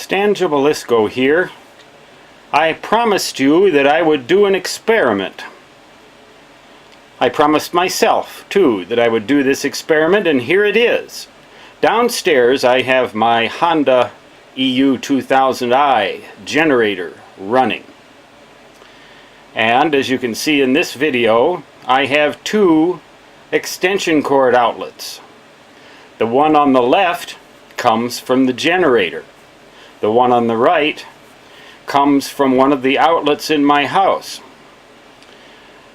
Stan Gibilisco here. I promised you that I would do an experiment. I promised myself, too, that I would do this experiment, and here it is. Downstairs I have my Honda EU2000i generator running. And as you can see in this video, I have two extension cord outlets. The one on the left comes from the generator. The one on the right comes from one of the outlets in my house.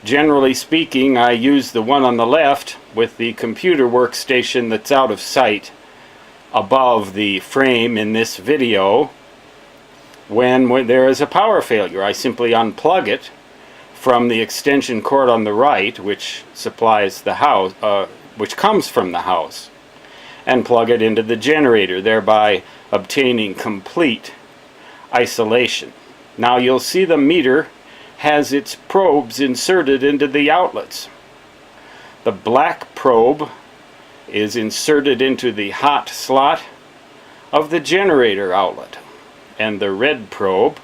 Generally speaking, I use the one on the left with the computer workstation that's out of sight above the frame in this video. When there is a power failure, I simply unplug it from the extension cord on the right, which supplies the house, which comes from the house, and plug it into the generator, thereby obtaining complete isolation. Now you'll see the meter has its probes inserted into the outlets. The black probe is inserted into the hot slot of the generator outlet, and the red probe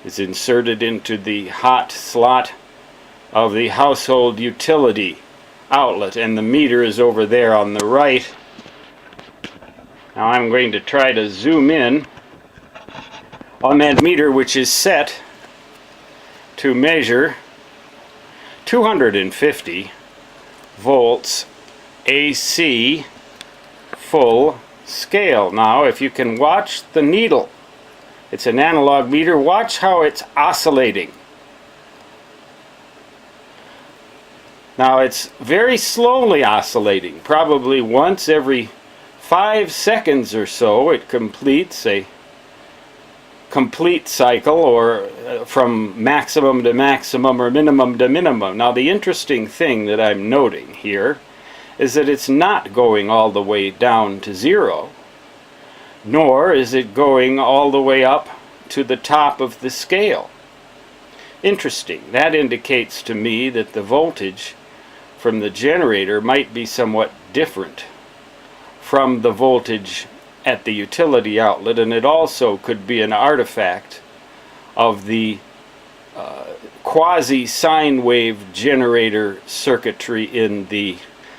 is inserted into the hot slot of the household utility outlet, and the meter is over there on the right. Now I'm going to try to zoom in on that meter, which is set to measure 250 volts AC full scale. Now if you can watch the needle, it's an analog meter, watch how it's oscillating. Now it's very slowly oscillating, probably once every 5 seconds or so it completes a complete cycle, or from maximum to maximum or minimum to minimum. Now the interesting thing that I'm noting here is that it's not going all the way down to zero, nor is it going all the way up to the top of the scale. Interesting. That indicates to me that the voltage from the generator might be somewhat different from the voltage at the utility outlet, and it also could be an artifact of the quasi-sine wave generator circuitry in the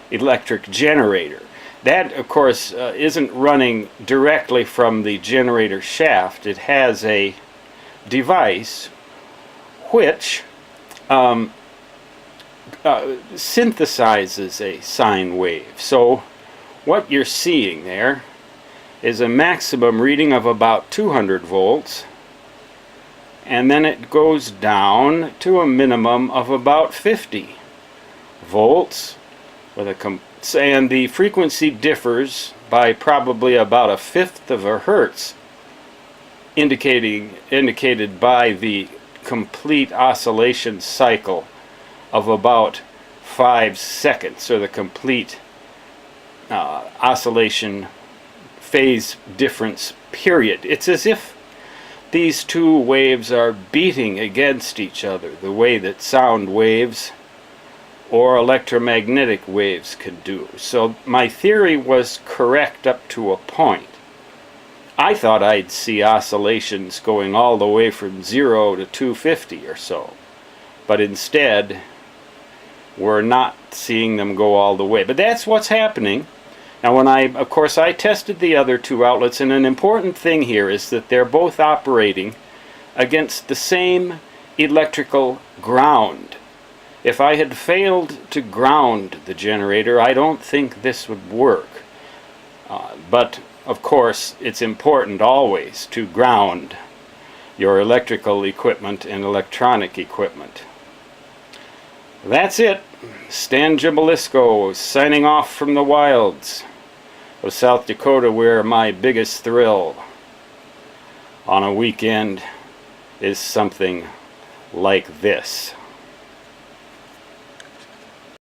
electric generator. That, of course, isn't running directly from the generator shaft. It has a device which synthesizes a sine wave. So what you're seeing there is a maximum reading of about 200 volts, and then it goes down to a minimum of about 50 volts with and the frequency differs by probably about 1/5 of a hertz, indicated by the complete oscillation cycle of about 5 seconds, or the complete oscillation phase difference period. It's as if these two waves are beating against each other, the way that sound waves or electromagnetic waves can do. So my theory was correct up to a point. I thought I'd see oscillations going all the way from 0 to 250 or so, but instead we're not seeing them go all the way. But that's what's happening. Now of course I tested the other two outlets, and an important thing here is that they're both operating against the same electrical ground. If I had failed to ground the generator, I don't think this would work. But of course it's important always to ground your electrical equipment and electronic equipment. That's it. Stan Gibilisco signing off from the wilds of South Dakota, where my biggest thrill on a weekend is something like this.